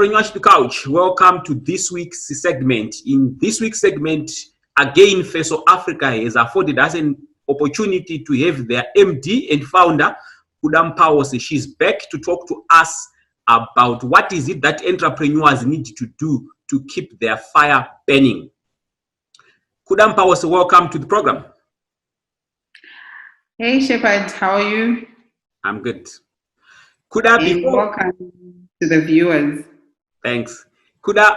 Entrepreneurship Couch, welcome to this week's segment. In this week's segment, again, FESO Africa has afforded us an opportunity to have their MD and founder, Kuda Mupawose. She's back to talk to us about what is it that entrepreneurs need to do to keep their fire burning. Kuda Mupawose, welcome to the program. Hey, Shepherd, how are you? I'm good. Kuda, welcome to the viewers. Thanks. Kuda,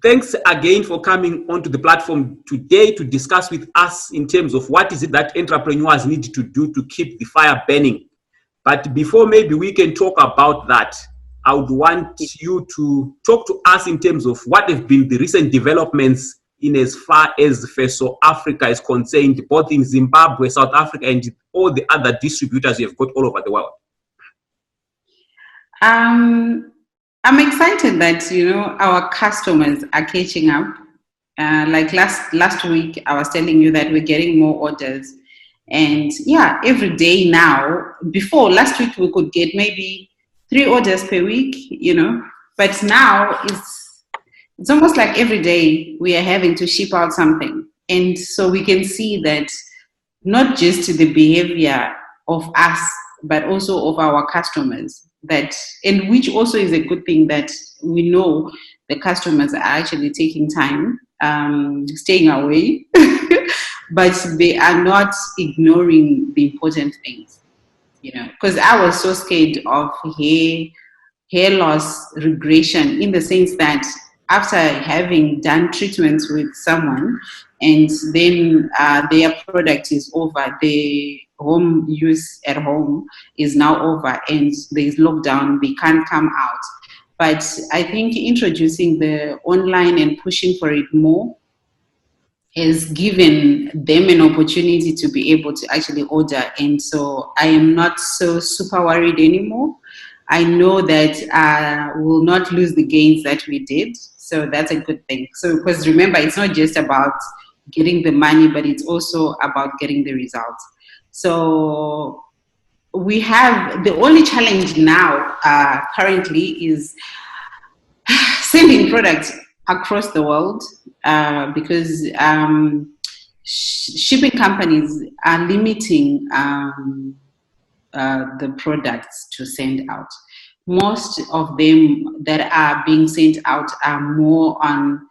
thanks again for coming onto the platform today to discuss with us in terms of what is it that entrepreneurs need to do to keep the fire burning. But before maybe we can talk about that, I would want you to talk to us in terms of what have been the recent developments in as far as FESO Africa is concerned, both in Zimbabwe, South Africa, and all the other distributors you have got all over the world. I'm excited that, our customers are catching up. Like last week, I was telling you that we're getting more orders. And yeah, every day now, before last week, we could get maybe 3 orders per week, but now it's almost like every day we are having to ship out something. And so we can see that not just the behavior of us, but also of our customers, and which also is a good thing that we know the customers are actually taking time, staying away, but they are not ignoring the important things, because I was so scared of hair loss regression, in the sense that after having done treatments with someone and then their product is over, the home use at home is now over and there's lockdown, they can't come out. But I think introducing the online and pushing for it more has given them an opportunity to be able to actually order. And so I am not so super worried anymore. I know that we'll not lose the gains that we did. So that's a good thing. So, because remember, it's not just about getting the money, but it's also about getting the results. So we have, the only challenge now currently is sending products across the world because shipping companies are limiting the products to send out. Most of them that are being sent out are more on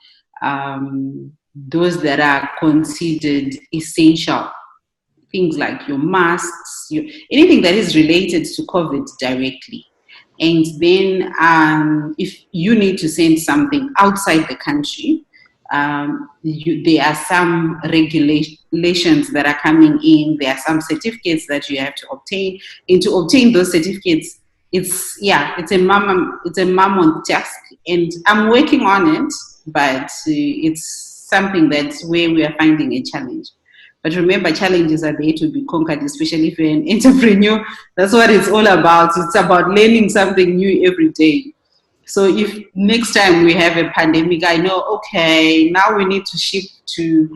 those that are considered essential. Things like your masks, anything that is related to COVID directly. And then if you need to send something outside the country, there are some regulations that are coming in. There are some certificates that you have to obtain. And to obtain those certificates, it's a mammoth task. And I'm working on it, but it's something that's where we are finding a challenge. But remember, challenges are there to be conquered, especially if you're an entrepreneur. That's what it's all about. It's about learning something new every day. So if next time we have a pandemic, I know, okay, now we need to ship to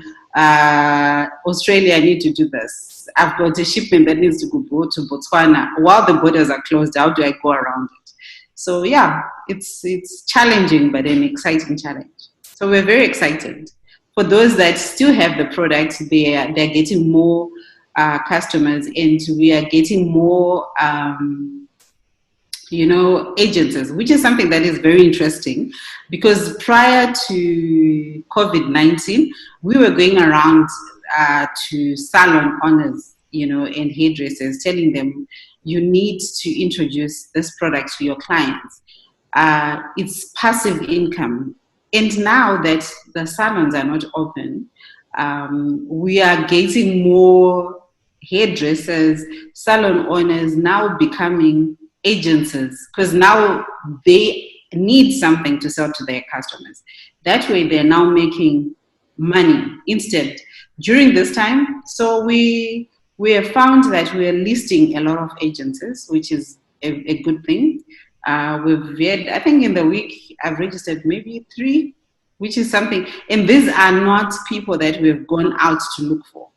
Australia, I need to do this. I've got a shipment that needs to go to Botswana. While the borders are closed, how do I go around it? So yeah, it's challenging, but an exciting challenge. So we're very excited. For those that still have the product, they're getting more customers, and we are getting more, agencies, which is something that is very interesting, because prior to COVID-19, we were going around to salon owners, and hairdressers, telling them, you need to introduce this product to your clients. It's passive income. And now that the salons are not open, we are getting more hairdressers, salon owners now becoming agencies, because now they need something to sell to their customers. That way they're now making money instead during this time. So we have found that we are listing a lot of agencies, which is a good thing. We've read, I think in the week, I've registered maybe 3, which is something. And these are not people that we've gone out to look for,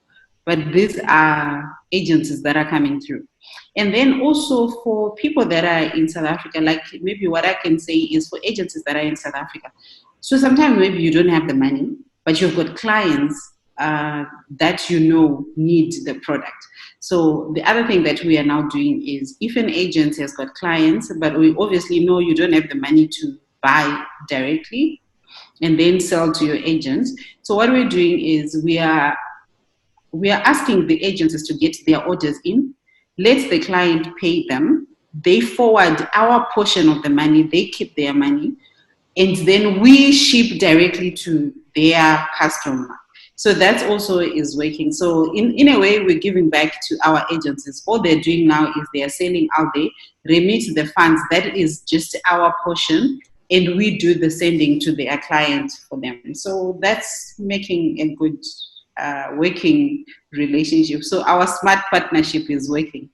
but these are agencies that are coming through. And then also for people that are in South Africa, like maybe what I can say is for agencies that are in South Africa. So sometimes maybe you don't have the money, but you've got clients that you know need the product. So the other thing that we are now doing is if an agent has got clients, but we obviously know you don't have the money to buy directly and then sell to your agents. So what we're doing is we are asking the agencies to get their orders in, let the client pay them, they forward our portion of the money, they keep their money, and then we ship directly to their customer. So that also is working. So in a way, we're giving back to our agencies. All they're doing now is they are selling out there, remit the funds. That is just our portion, and we do the sending to their client for them. So that's making a good working relationship. So our smart partnership is working.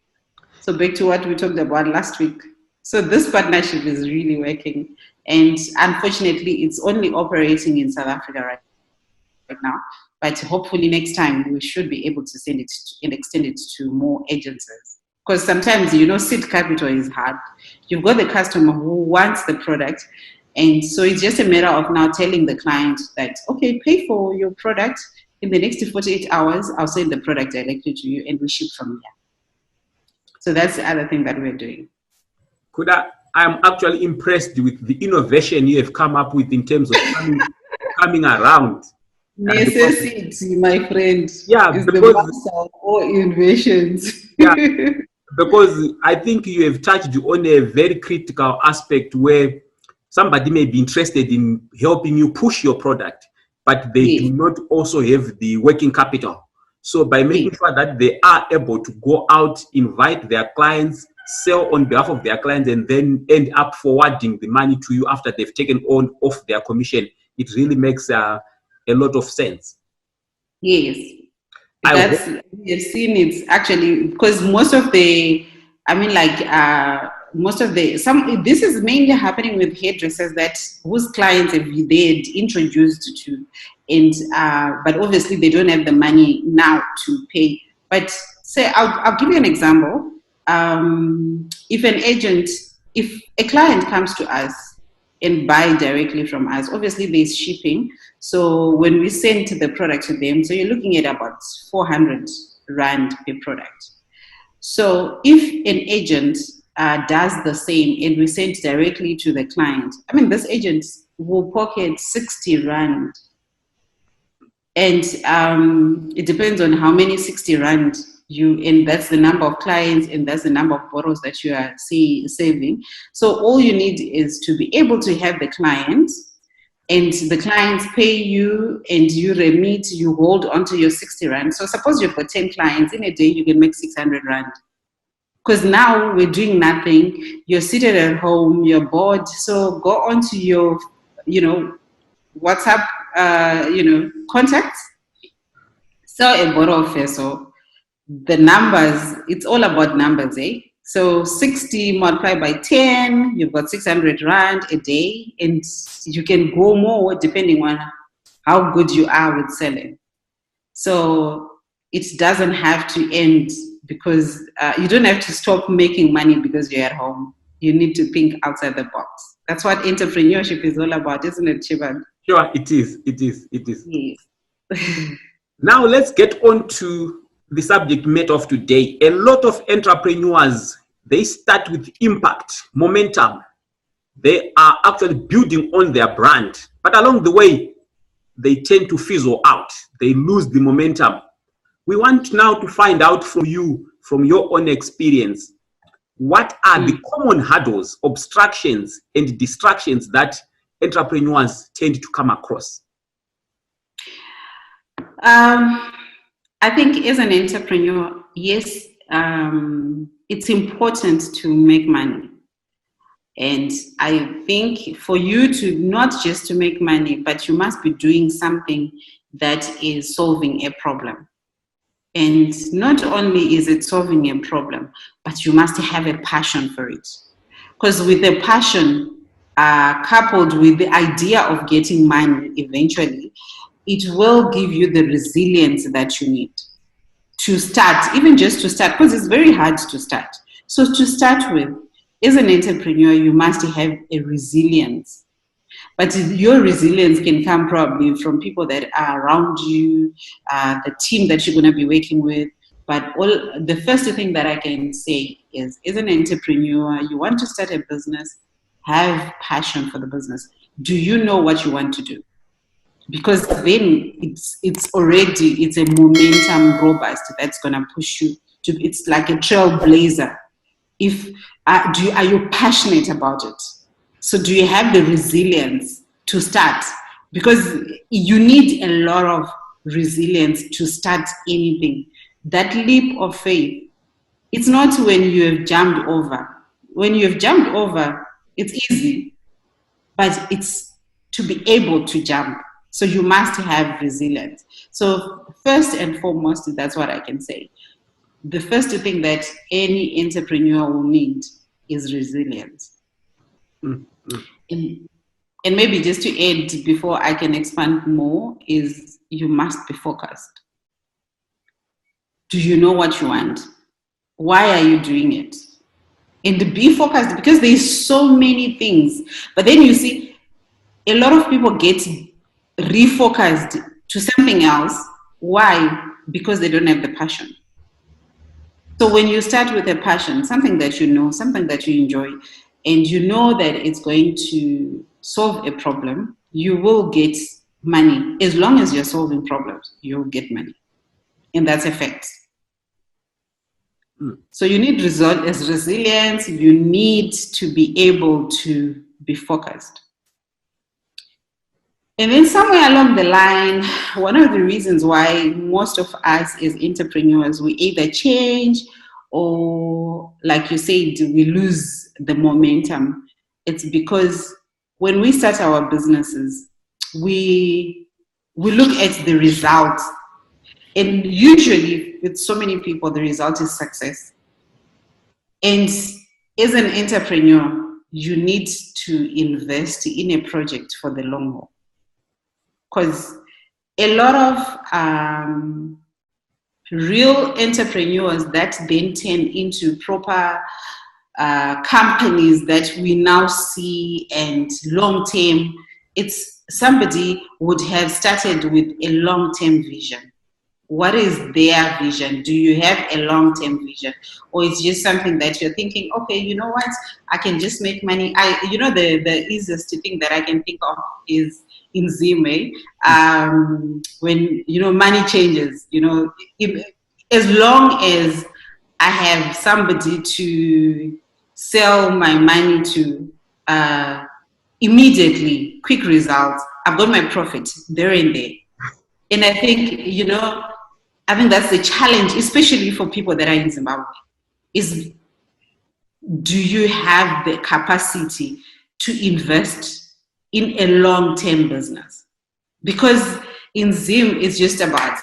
So back to what we talked about last week. So this partnership is really working. And unfortunately, it's only operating in South Africa right now. But hopefully next time we should be able to send it and extend it to more agencies. Because sometimes, you know, seed capital is hard. You've got the customer who wants the product. And so it's just a matter of now telling the client that, okay, pay for your product. In the next 48 hours, I'll send the product directly to you and we ship from here. So that's the other thing that we're doing. Kuda, I'm actually impressed with the innovation you have come up with in terms of coming around. Necessity, my friend, yeah, is because, the master of all innovations. Yeah, because I think you have touched on a very critical aspect where somebody may be interested in helping you push your product, but they do not also have the working capital. So by making sure that they are able to go out, invite their clients, sell on behalf of their clients, and then end up forwarding the money to you after they've taken off their commission, it really makes a lot of sense. Yes. We have seen it actually, because most of the, this is mainly happening with hairdressers whose clients have they introduced to, and but obviously they don't have the money now to pay. But say, I'll give you an example. If a client comes to us and buy directly from us, obviously there's shipping. So when we send the product to them, so you're looking at about 400 Rand per product. So if an agent does the same and we send directly to the client, this agent will pocket 60 Rand. And it depends on how many 60 Rand and that's the number of clients and that's the number of bottles that you are saving. So all you need is to be able to have the clients, and the clients pay you and you remit, you hold onto your 60 Rand. So suppose you've got 10 clients, in a day you can make 600 Rand. Because now we're doing nothing, you're seated at home, you're bored, so go onto your, WhatsApp, contacts, sell a bottle of Feso. The numbers, it's all about numbers, eh? So 60 multiplied by 10, you've got 600 Rand a day, and you can go more depending on how good you are with selling. So it doesn't have to end because you don't have to stop making money because you're at home. You need to think outside the box. That's what entrepreneurship is all about, isn't it, Shephard? Sure, it is. Yes. Now let's get on to the subject matter of today. A lot of entrepreneurs, they start with impact, momentum. They are actually building on their brand, but along the way, they tend to fizzle out. They lose the momentum. We want now to find out from you, from your own experience, what are the common hurdles, obstructions, and distractions that entrepreneurs tend to come across? I think as an entrepreneur, yes, it's important to make money. And I think for you to not just to make money, but you must be doing something that is solving a problem. And not only is it solving a problem, but you must have a passion for it. Because with a passion coupled with the idea of getting money eventually, it will give you the resilience that you need to start, even just to start, because it's very hard to start. So to start with, as an entrepreneur, you must have a resilience. But your resilience can come probably from people that are around you, the team that you're going to be working with. But the first thing that I can say is, as an entrepreneur, you want to start a business, have passion for the business. Do you know what you want to do? Because then it's a momentum robust that's going to push you to, it's like a trailblazer. Are you passionate about it? So do you have the resilience to start? Because you need a lot of resilience to start anything. That leap of faith, it's not when you have jumped over. When you have jumped over, it's easy, but it's to be able to jump. So you must have resilience. So first and foremost, that's what I can say. The first thing that any entrepreneur will need is resilience. Mm-hmm. And maybe just to add before I can expand more is you must be focused. Do you know what you want? Why are you doing it? And be focused, because there's so many things. But then you see, a lot of people get refocused to something else. Why? Because they don't have the passion. So when you start with a passion, something that you know, something that you enjoy, and you know that it's going to solve a problem, you will get money. As long as you're solving problems, you'll get money. And that's a fact. So you need resilience, you need to be able to be focused. And then somewhere along the line, one of the reasons why most of us as entrepreneurs, we either change or, like you said, we lose the momentum. It's because when we start our businesses, we look at the results. And usually with so many people, the result is success. And as an entrepreneur, you need to invest in a project for the long haul. Because a lot of real entrepreneurs that then turn into proper companies that we now see and long-term, it's somebody would have started with a long-term vision. What is their vision? Do you have a long-term vision? Or it's just something that you're thinking, okay, you know what? I can just make money. The easiest thing that I can think of is in Zime, when, money changes, as long as I have somebody to sell my money to, immediately, quick results, I've got my profit there and there. And I think, I think that's the challenge, especially for people that are in Zimbabwe, is do you have the capacity to invest in a long-term business? Because in Zim, it's just about,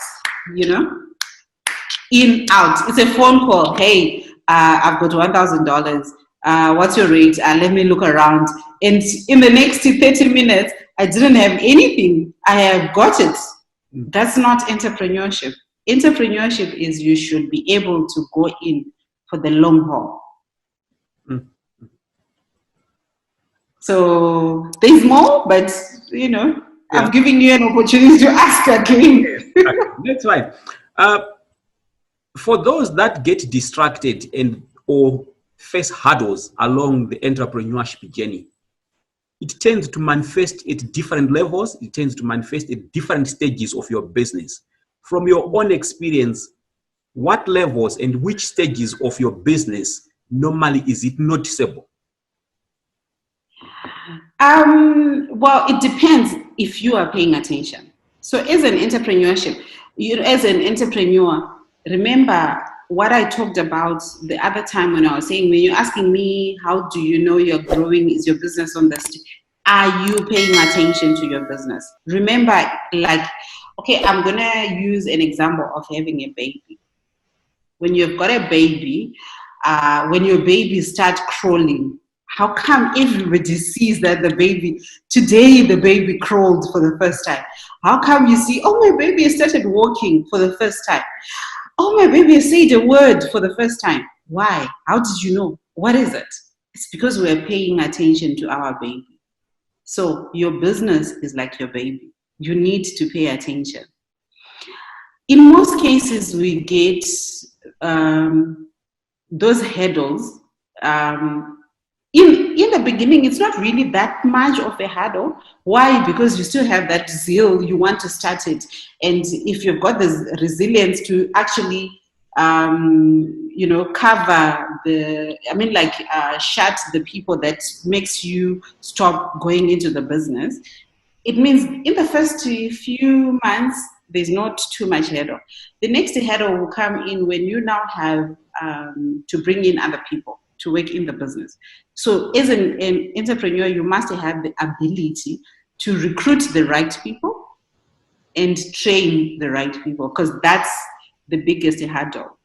in, out. It's a phone call. Hey, I've got $1,000. What's your rate? Let me look around. And in the next 30 minutes, I didn't have anything. I have got it. That's not entrepreneurship. Entrepreneurship is you should be able to go in for the long haul. So there's more, but I'm giving you an opportunity to ask again. That's right. For those that get distracted or face hurdles along the entrepreneurship journey, it tends to manifest at different levels. It tends to manifest at different stages of your business. From your own experience, what levels and which stages of your business normally is it noticeable? Well, it depends if you are paying attention. So as an as an entrepreneur, remember what I talked about the other time when I was saying, when you're asking me, how do you know you're growing? Is your business on the stage? Are you paying attention to your business? Remember, okay, I'm going to use an example of having a baby. When you've got a baby, when your baby starts crawling, how come everybody sees that today the baby crawled for the first time? How come you see, oh, my baby started walking for the first time? Oh, my baby said a word for the first time. Why? How did you know? What is it? It's because we're paying attention to our baby. So your business is like your baby. You need to pay attention. In most cases, we get those hurdles. In the beginning, it's not really that much of a hurdle. Why? Because you still have that zeal, you want to start it. And if you've got this resilience to actually, cover shut the people that makes you stop going into the business, it means in the first few months, there's not too much hurdle. The next hurdle will come in when you now have to bring in other people to work in the business. So as an entrepreneur, you must have the ability to recruit the right people and train the right people, because that's the biggest hurdle.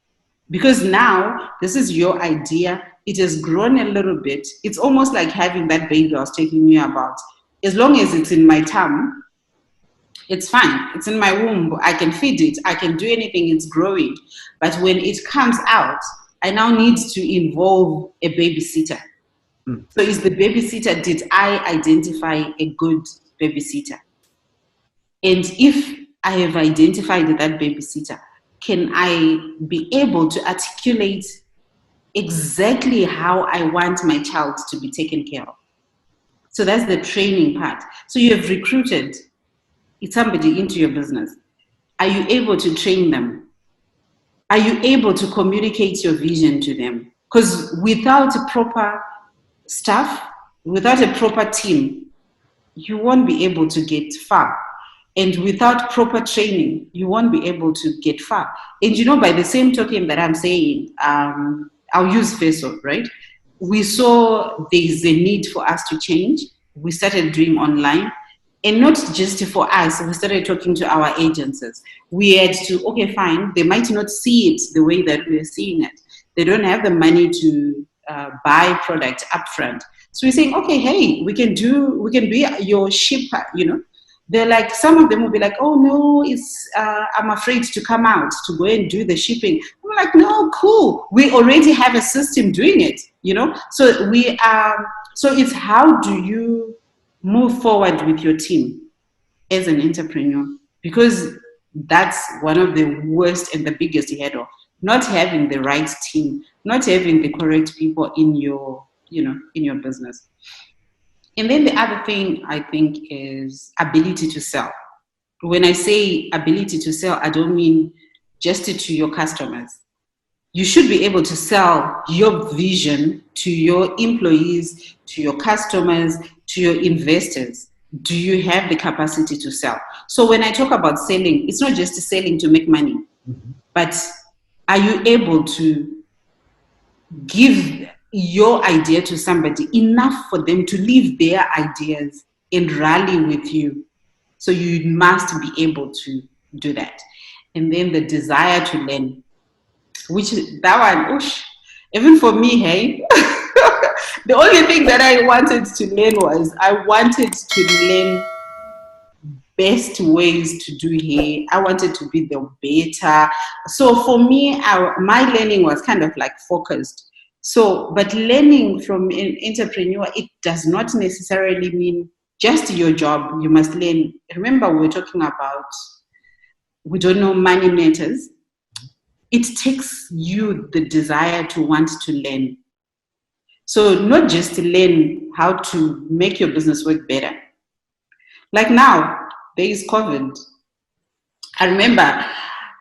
Because now this is your idea. It has grown a little bit. It's almost like having that baby I was telling you about. As long as it's in my tongue, it's fine. It's in my womb. I can feed it. I can do anything. It's growing. But when it comes out, I now need to involve a babysitter. So is the babysitter, did I identify a good babysitter? And if I have identified that babysitter, can I be able to articulate exactly how I want my child to be taken care of? So that's the training part. So you have recruited somebody into your business. Are you able to train them? Are you able to communicate your vision to them? Because without a proper staff, without a proper team, you won't be able to get far. And without proper training, you won't be able to get far. And by the same token that I'm saying, I'll use Facebook, right? We saw there's a need for us to change. We started doing online. And not just for us, we started talking to our agencies. We had to, okay, fine, they might not see it the way that we're seeing it. They don't have the money to buy product upfront. So we're saying, okay, hey, we can be your shipper, They're like, some of them will be like, oh no, I'm afraid to come out to go and do the shipping. I'm like, no, cool. We already have a system doing it, So so it's how do you move forward with your team as an entrepreneur? Because that's one of the worst and the biggest hurdle. Not having the right team, not having the correct people in your business. And then the other thing I think is ability to sell. When I say ability to sell, I don't mean just to your customers. You should be able to sell your vision to your employees, to your customers, to your investors. Do you have the capacity to sell? So when I talk about selling, it's not just selling to make money, but are you able to give your idea to somebody enough for them to leave their ideas and rally with you? So you must be able to do that. And then the desire to learn, which that one, even for me, hey, the only thing that I wanted to learn was I wanted to learn best ways to do hair. I wanted to be the better. So for me, my learning was kind of like focused. So, but learning from an entrepreneur, it does not necessarily mean just your job. You must learn. Remember, we were talking about, we don't know money matters. It takes you the desire to want to learn. So not just to learn how to make your business work better. Like now, there is COVID. I remember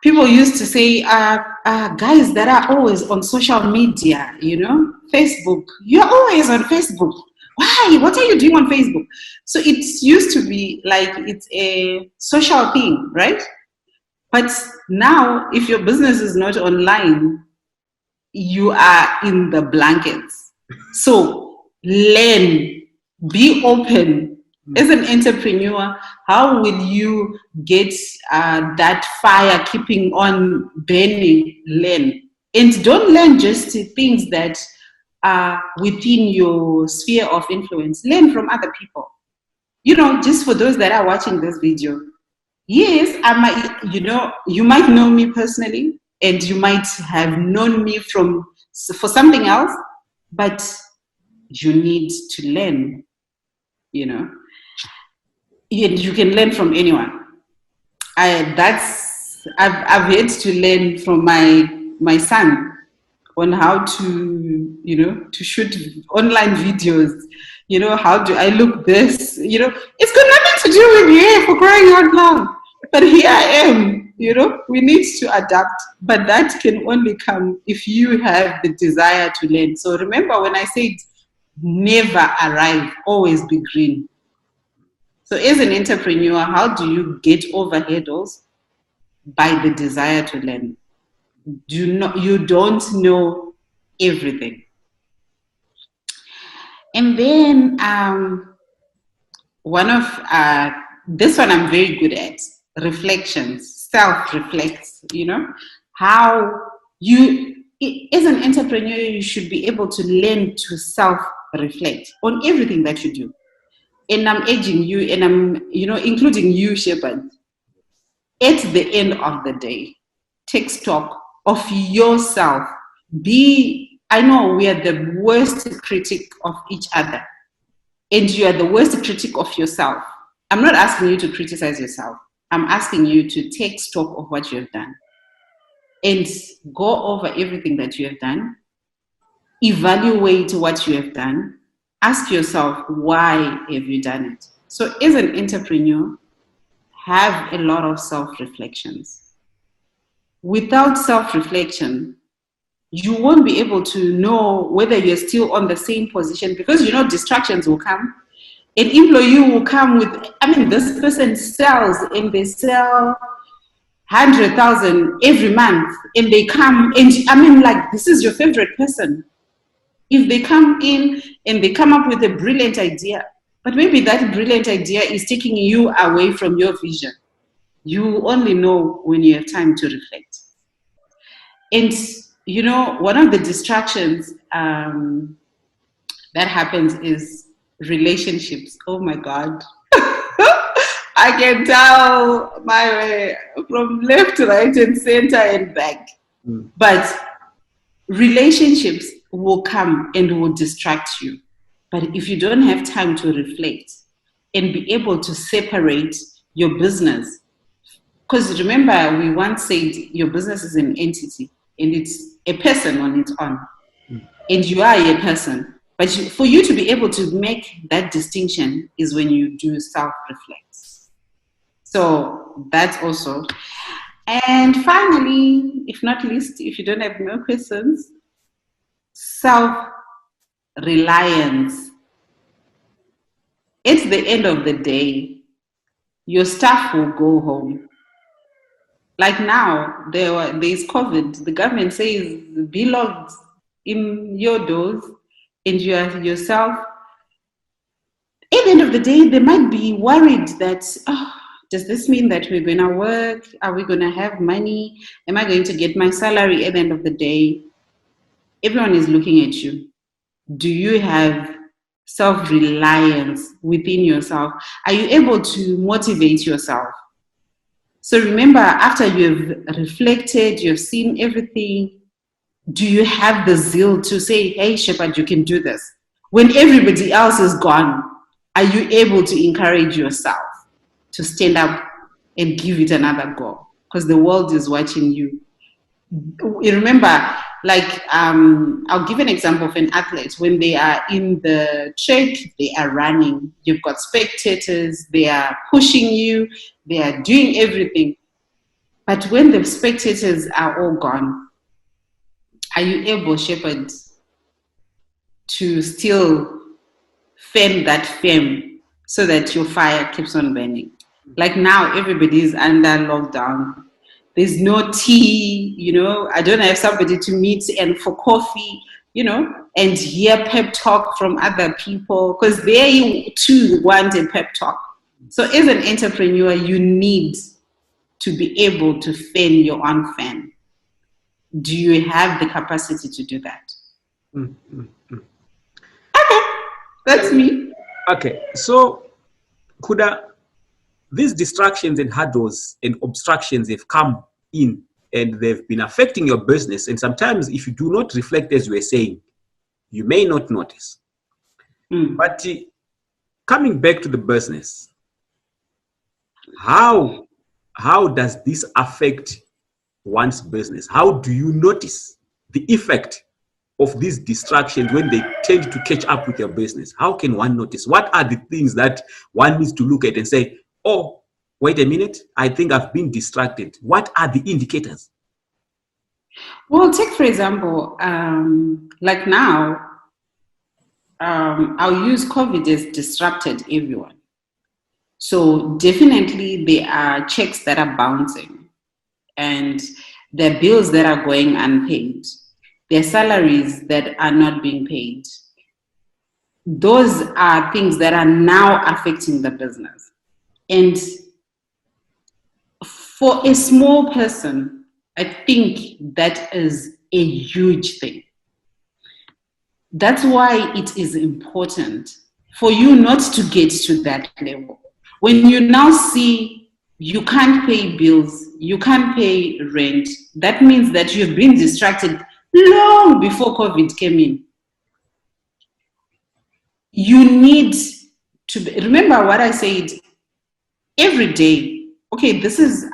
people used to say, guys that are always on social media, Facebook, you're always on Facebook. Why? What are you doing on Facebook? So it used to be like it's a social thing, right? But now, if your business is not online, you are in the blankets. So learn, be open. As an entrepreneur, how will you get that fire keeping on burning? Learn. And don't learn just things that are within your sphere of influence. Learn from other people. Just for those that are watching this video, yes, I might, you might know me personally, and you might have known me for something else, but you need to learn, you know. You can learn from anyone. I've had to learn from my son on how to, to shoot online videos. How do I look this? It's got nothing to do with you, for crying out loud. But here I am, we need to adapt. But that can only come if you have the desire to learn. So remember when I said never arrive, always be green. So as an entrepreneur, how do you get over hurdles? By the desire to learn. You don't know everything. And then this one I'm very good at, reflections, self-reflects, how you, as an entrepreneur, you should be able to learn to self-reflect on everything that you do. And I'm urging you, and I'm, including you, Shepherd, at the end of the day, take stock of yourself. I know we are the worst critic of each other, and you are the worst critic of yourself. I'm not asking you to criticize yourself. I'm asking you to take stock of what you have done and go over everything that you have done, evaluate what you have done, ask yourself, why have you done it? So as an entrepreneur, have a lot of self-reflections. Without self-reflection, you won't be able to know whether you're still on the same position, because distractions will come. An employee will come with, this person sells and they sell 100,000 every month, and they come and this is your favorite person. If they come in and they come up with a brilliant idea, but maybe that brilliant idea is taking you away from your vision, you only know when you have time to reflect. And one of the distractions that happens is relationships. Oh my God. I can tell my way from left, right, and center and back. But relationships will come and will distract you. But if you don't have time to reflect and be able to separate your business, because remember, we once said your business is an entity and it's a person on its own. And you are a person. But for you to be able to make that distinction is when you do self-reflect. So that's also. And finally, if not least, if you don't have no questions, self-reliance. At the end of the day, your staff will go home. Like now, there's COVID. The government says be locked in your doors, and you are yourself. At the end of the day, they might be worried that, does this mean that we're going to work? Are we going to have money? Am I going to get my salary at the end of the day? Everyone is looking at you. Do you have self-reliance within yourself? Are you able to motivate yourself? So remember, after you've reflected, you've seen everything, do you have the zeal to say, hey, Shepherd, you can do this? When everybody else is gone, are you able to encourage yourself to stand up and give it another go? Because the world is watching you. You remember, I'll give an example of an athlete. When they are in the track, they are running. You've got spectators, they are pushing you, they are doing everything. But when the spectators are all gone, are you able, Shepherd, to still fan that flame so that your fire keeps on burning? Like now, everybody is under lockdown. There's no tea, I don't have somebody to meet and for coffee, and hear pep talk from other people, because they too want a pep talk. So as an entrepreneur, you need to be able to fan your own fan. Do you have the capacity to do that? Okay, that's me. Okay, so Kuda, these distractions and hurdles and obstructions have come in and they've been affecting your business. And sometimes if you do not reflect, as you were saying, you may not notice. But coming back to the business, how does this affect one's business? How do you notice the effect of these distractions when they tend to catch up with your business? How can one notice? What are the things that one needs to look at and say, oh, wait a minute, I think I've been distracted? What are the indicators? Well, take for example, like now, I'll use COVID as disrupted everyone. So definitely there are checks that are bouncing, and there are bills that are going unpaid. There are salaries that are not being paid. Those are things that are now affecting the business. And for a small person, I think that is a huge thing. That's why it is important for you not to get to that level. When you now see you can't pay bills, you can't pay rent, that means that you've been distracted long before COVID came in. You need to remember what I said every day. Okay,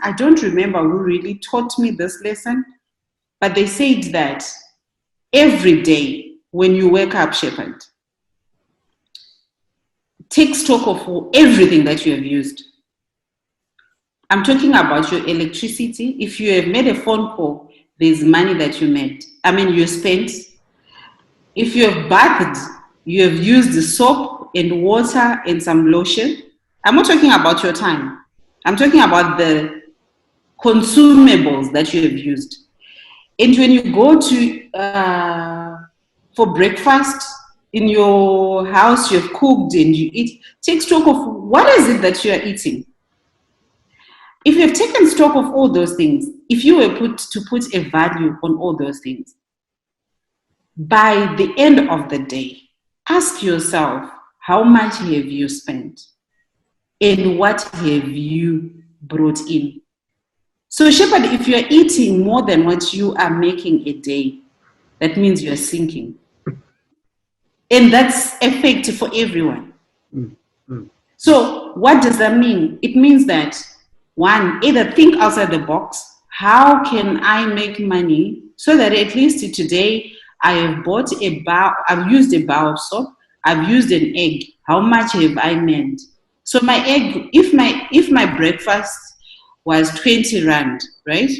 I don't remember who really taught me this lesson, but they said that every day when you wake up, shepherd, take stock of everything that you have used. I'm talking about your electricity. If you have made a phone call, there's money that you spent. If you have bathed, you have used the soap and water and some lotion. I'm not talking about your time. I'm talking about the consumables that you have used. And when you go to for breakfast in your house, you've cooked and you eat, take stock of what is it that you are eating. If you have taken stock of all those things, if you were to put a value on all those things, by the end of the day, ask yourself, how much have you spent? And what have you brought in? So, shepherd, if you're eating more than what you are making a day, that means you're sinking. And that's effective for everyone. So what does that mean? It means that, one, either think outside the box. How can I make money so that at least today I have bought I've used a bar of soap, I've used an egg. How much have I made? So my egg, if my breakfast was 20 rand, right?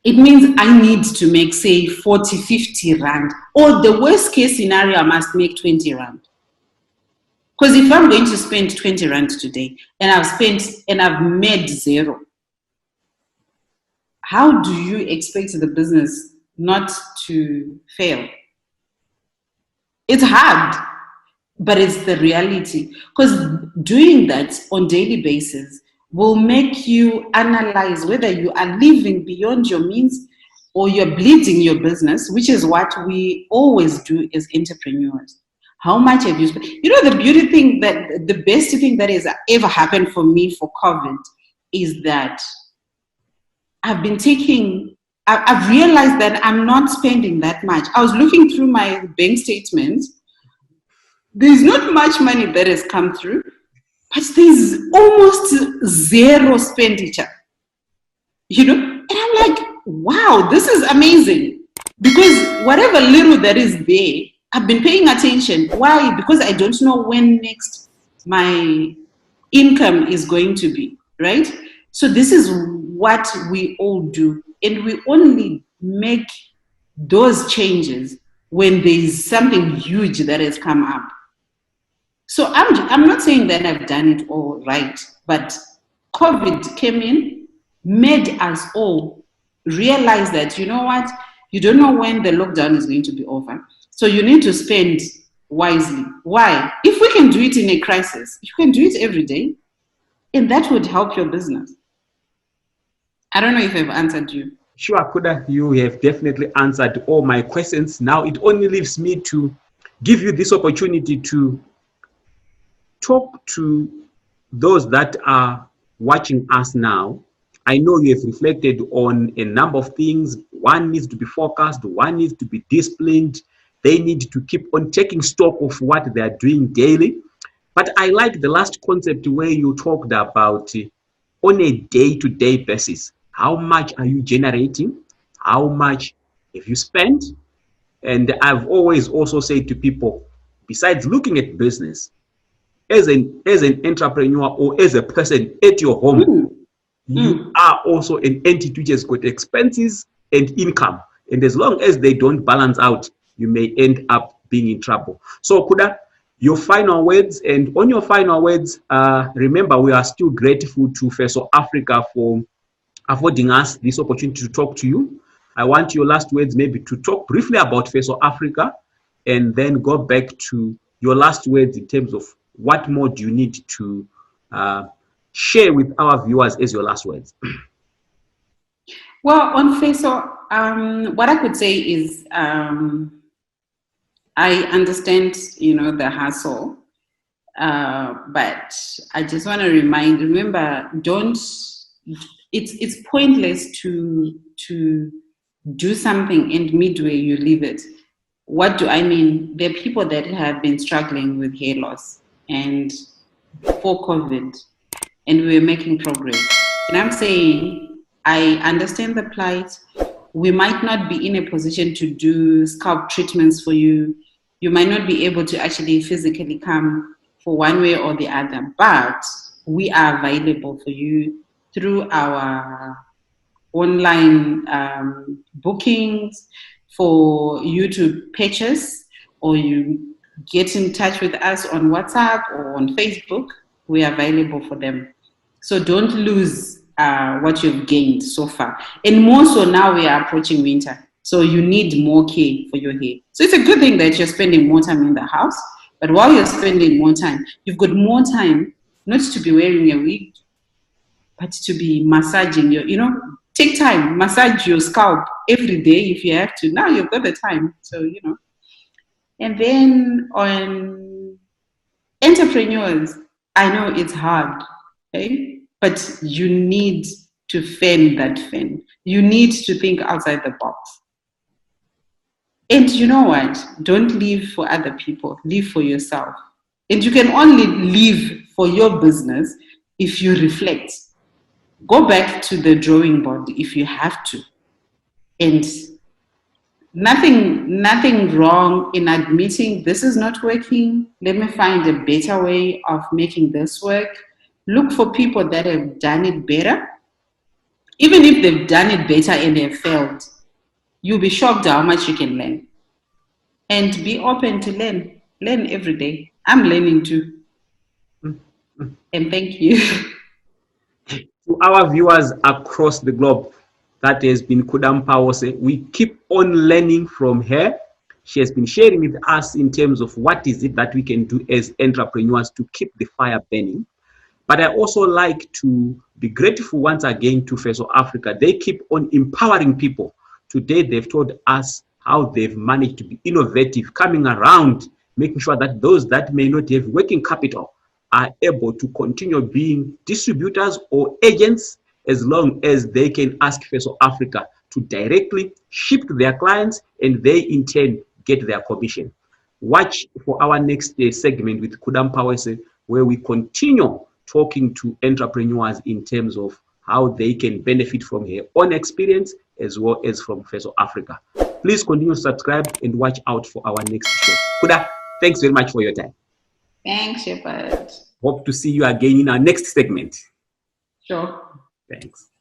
It means I need to make, say, 40, 50 rand. Or the worst case scenario, I must make 20 rand. Because if I'm going to spend 20 rand today and I've made zero, how do you expect the business not to fail? It's hard, but it's the reality. Because doing that on daily basis will make you analyze whether you are living beyond your means or you're bleeding your business, which is what we always do as entrepreneurs. How much have you spent? You know, the best thing that has ever happened for me for COVID is that I've realized that I'm not spending that much. I was looking through my bank statements. There's not much money that has come through, but there's almost zero expenditure, and I'm like, wow, this is amazing, because whatever little that is there, I've been paying attention. Why? Because I don't know when next my income is going to be, right? So this is what we all do, and we only make those changes when there is something huge that has come up. So I'm not saying that I've done it all right, but COVID came in, made us all realize that, you know what, you don't know when the lockdown is going to be over. So you need to spend wisely. Why? If we can do it in a crisis, you can do it every day, and that would help your business. I don't know if I've answered you. Sure, Kuda, you have definitely answered all my questions. Now it only leaves me to give you this opportunity to talk to those that are watching us now I know you have reflected on a number of things. One needs to be focused, one needs to be disciplined. They need to keep on taking stock of what they are doing daily. But I like the last concept where you talked about on a day-to-day basis. How much are you generating? How much have you spent? And I've always also said to people, besides looking at business, as an entrepreneur or as a person at your home, you are also an entity which has got expenses and income. And as long as they don't balance out, you may end up being in trouble. So Kuda, your final words, and on your final words, remember, we are still grateful to FESO Africa for affording us this opportunity to talk to you. I want your last words maybe to talk briefly about FESO Africa, and then go back to your last words in terms of what more do you need to share with our viewers as your last words. Well, on FESO, what I could say is I understand, the hustle, but I just want to remember, it's pointless to do something and midway you leave it. What do I mean? There are people that have been struggling with hair loss and for COVID, and we're making progress. And I'm saying, I understand the plight. We might not be in a position to do scalp treatments for you. You might not be able to actually physically come for one way or the other, but we are available for you through our online bookings, for you to purchase, or you get in touch with us on WhatsApp or on Facebook. We are available for them. So don't lose what you've gained so far. And more so now we are approaching winter. So you need more care for your hair. So it's a good thing that you're spending more time in the house. But while you're spending more time, you've got more time not to be wearing a wig, but to be massaging your, take time, massage your scalp every day if you have to. Now you've got the time. So, And then on entrepreneurs, I know it's hard, okay? But you need to fan that fan. You need to think outside the box. And you know what? Don't live for other people. Live for yourself. And you can only live for your business if you reflect. Go back to the drawing board if you have to. And nothing wrong in admitting this is not working. Let me find a better way of making this work. Look for people that have done it better. Even if they've done it better and they've failed, you'll be shocked how much you can learn. And be open to learn. Learn every day. I'm learning too. And thank you. To our viewers across the globe, that has been Kuda Mupawose. We keep on learning from her. She has been sharing with us in terms of what is it that we can do as entrepreneurs to keep the fire burning. But I also like to be grateful once again to FESO Africa. They keep on empowering people. Today, they've told us how they've managed to be innovative, coming around, making sure that those that may not have working capital are able to continue being distributors or agents, as long as they can ask FESO Africa to directly ship to their clients, and they in turn get their commission. Watch for our next segment with Kuda Mupawose, where we continue talking to entrepreneurs in terms of how they can benefit from her own experience as well as from FESO Africa. Please continue to subscribe and watch out for our next show. Kuda, thanks very much for your time. Thanks, Shepherd. Hope to see you again in our next segment. Sure. Thanks.